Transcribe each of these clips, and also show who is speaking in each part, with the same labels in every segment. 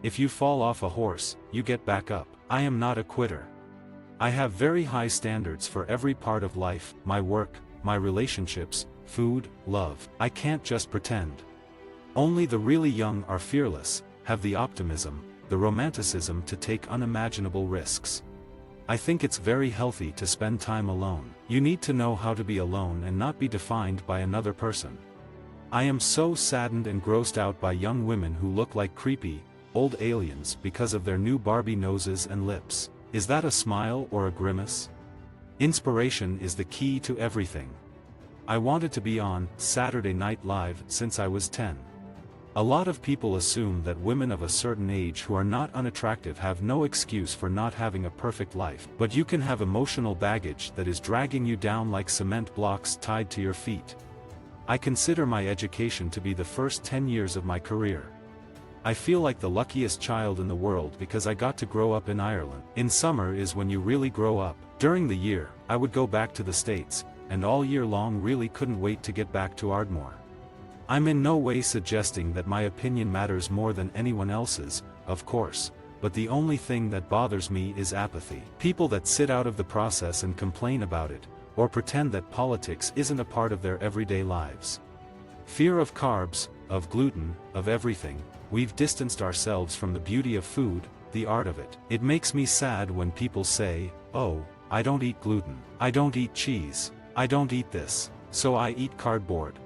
Speaker 1: If you fall off a horse, you get back up. I am not a quitter. I have very high standards for every part of life, my work, my relationships, food, love. I can't just pretend. Only the really young are fearless, have the optimism, the romanticism to take unimaginable risks. I think it's very healthy to spend time alone. You need to know how to be alone and not be defined by another person. I am so saddened and grossed out by young women who look like creepy, old aliens because of their new Barbie noses and lips. Is that a smile or a grimace? Inspiration is the key to everything. I wanted to be on Saturday Night Live since I was 10. A lot of people assume that women of a certain age who are not unattractive have no excuse for not having a perfect life, but you can have emotional baggage that is dragging you down like cement blocks tied to your feet. I consider my education to be the first 10 years of my career. I feel like the luckiest child in the world because I got to grow up in Ireland. In summer is when you really grow up. During the year, I would go back to the States, and all year long really couldn't wait to get back to Ardmore. I'm in no way suggesting that my opinion matters more than anyone else's, of course, but the only thing that bothers me is apathy. People that sit out of the process and complain about it, or pretend that politics isn't a part of their everyday lives. Fear of carbs, of gluten, of everything. We've distanced ourselves from the beauty of food, the art of it. It makes me sad when people say, "Oh, I don't eat gluten. I don't eat cheese. I don't eat this, so I eat cardboard."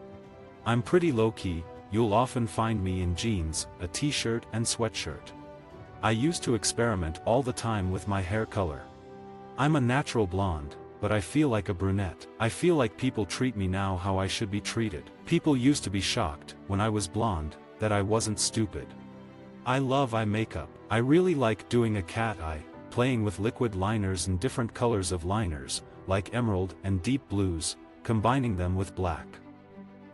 Speaker 1: I'm pretty low-key. You'll often find me in jeans, a t-shirt and sweatshirt. I used to experiment all the time with my hair color. I'm a natural blonde, but I feel like a brunette. I feel like people treat me now how I should be treated. People used to be shocked, when I was blonde, that I wasn't stupid. I love eye makeup. I really like doing a cat eye, playing with liquid liners and different colors of liners, like emerald and deep blues, combining them with black.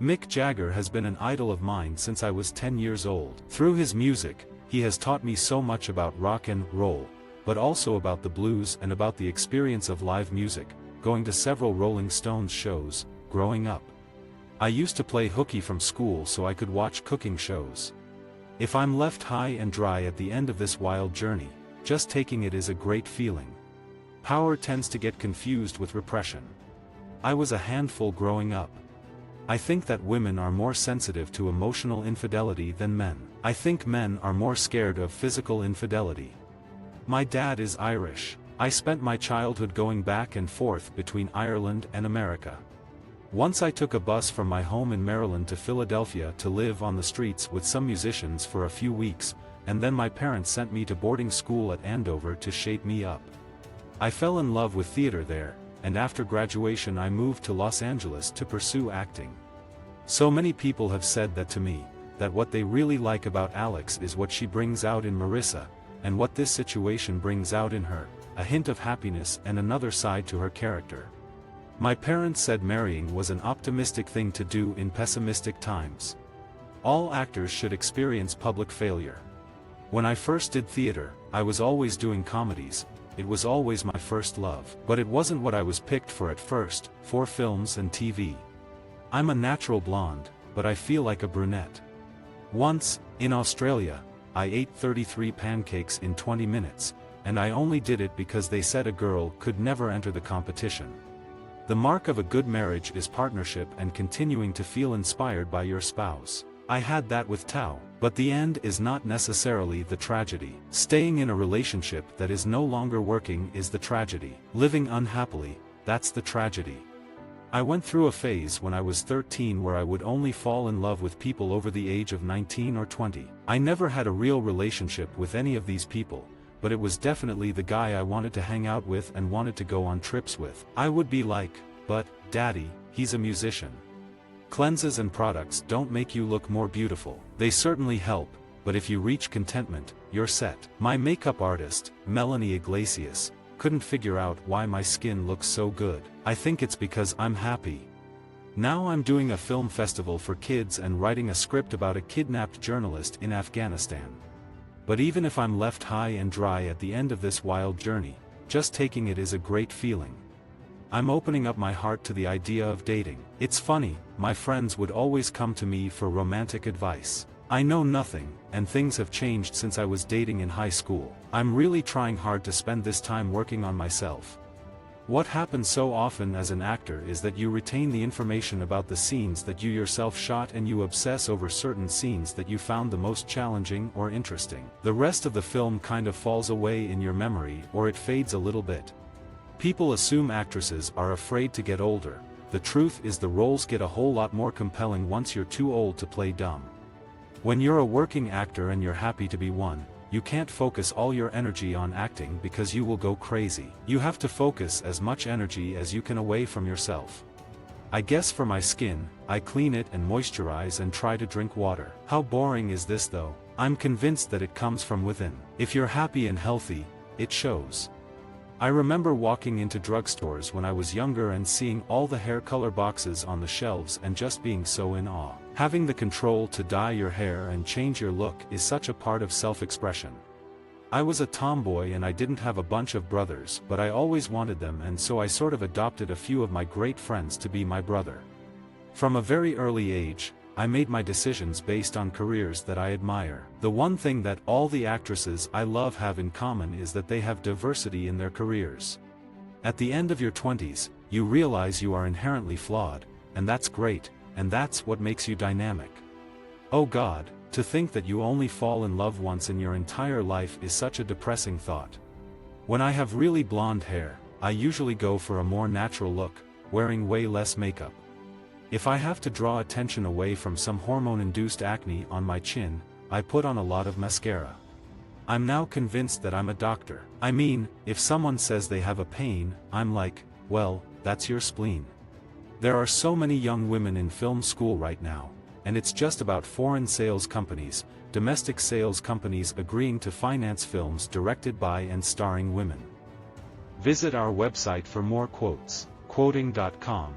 Speaker 1: Mick Jagger has been an idol of mine since I was 10 years old. Through his music, he has taught me so much about rock and roll, but also about the blues and about the experience of live music, going to several Rolling Stones shows, growing up. I used to play hooky from school so I could watch cooking shows. If I'm left high and dry at the end of this wild journey, just taking it is a great feeling. Power tends to get confused with repression. I was a handful growing up. I think that women are more sensitive to emotional infidelity than men. I think men are more scared of physical infidelity. My dad is Irish. I spent my childhood going back and forth between Ireland and America. Once I took a bus from my home in Maryland to Philadelphia to live on the streets with some musicians for a few weeks, and then my parents sent me to boarding school at Andover to shape me up. I fell in love with theater there, and after graduation I moved to Los Angeles to pursue acting. So many people have said that to me, that what they really like about Alex is what she brings out in Marissa, and what this situation brings out in her, a hint of happiness and another side to her character. My parents said marrying was an optimistic thing to do in pessimistic times. All actors should experience public failure. When I first did theater, I was always doing comedies. It was always my first love. But it wasn't what I was picked for at first, for films and TV. I'm a natural blonde, but I feel like a brunette. Once, in Australia, I ate 33 pancakes in 20 minutes, and I only did it because they said a girl could never enter the competition. The mark of a good marriage is partnership and continuing to feel inspired by your spouse. I had that with Tao, but the end is not necessarily the tragedy. Staying in a relationship that is no longer working is the tragedy. Living unhappily, that's the tragedy. I went through a phase when I was 13 where I would only fall in love with people over the age of 19 or 20. I never had a real relationship with any of these people, but it was definitely the guy I wanted to hang out with and wanted to go on trips with. I would be like, "But, Daddy, he's a musician. Cleanses and products don't make you look more beautiful. They certainly help, but if you reach contentment, you're set." My makeup artist, Melanie Iglesias, couldn't figure out why my skin looks so good. I think it's because I'm happy. Now I'm doing a film festival for kids and writing a script about a kidnapped journalist in Afghanistan. But even if I'm left high and dry at the end of this wild journey, just taking it is a great feeling. I'm opening up my heart to the idea of dating. It's funny, my friends would always come to me for romantic advice. I know nothing, and things have changed since I was dating in high school. I'm really trying hard to spend this time working on myself. What happens so often as an actor is that you retain the information about the scenes that you yourself shot and you obsess over certain scenes that you found the most challenging or interesting. The rest of the film kind of falls away in your memory or it fades a little bit. People assume actresses are afraid to get older. The truth is the roles get a whole lot more compelling once you're too old to play dumb. When you're a working actor and you're happy to be one, you can't focus all your energy on acting because you will go crazy. You have to focus as much energy as you can away from yourself. I guess for my skin, I clean it and moisturize and try to drink water. How boring is this though? I'm convinced that it comes from within. If you're happy and healthy, it shows. I remember walking into drugstores when I was younger and seeing all the hair color boxes on the shelves and just being so in awe. Having the control to dye your hair and change your look is such a part of self-expression. I was a tomboy and I didn't have a bunch of brothers, but I always wanted them, and so I sort of adopted a few of my great friends to be my brother. From a very early age, I made my decisions based on careers that I admire. The one thing that all the actresses I love have in common is that they have diversity in their careers. At the end of your 20s, you realize you are inherently flawed, and that's great. And that's what makes you dynamic. Oh God, to think that you only fall in love once in your entire life is such a depressing thought. When I have really blonde hair, I usually go for a more natural look, wearing way less makeup. If I have to draw attention away from some hormone-induced acne on my chin, I put on a lot of mascara. I'm now convinced that I'm a doctor. I mean, if someone says they have a pain, I'm like, well, that's your spleen. There are so many young women in film school right now, and it's just about foreign sales companies, domestic sales companies agreeing to finance films directed by and starring women. Visit our website for more quotes, quoting.com.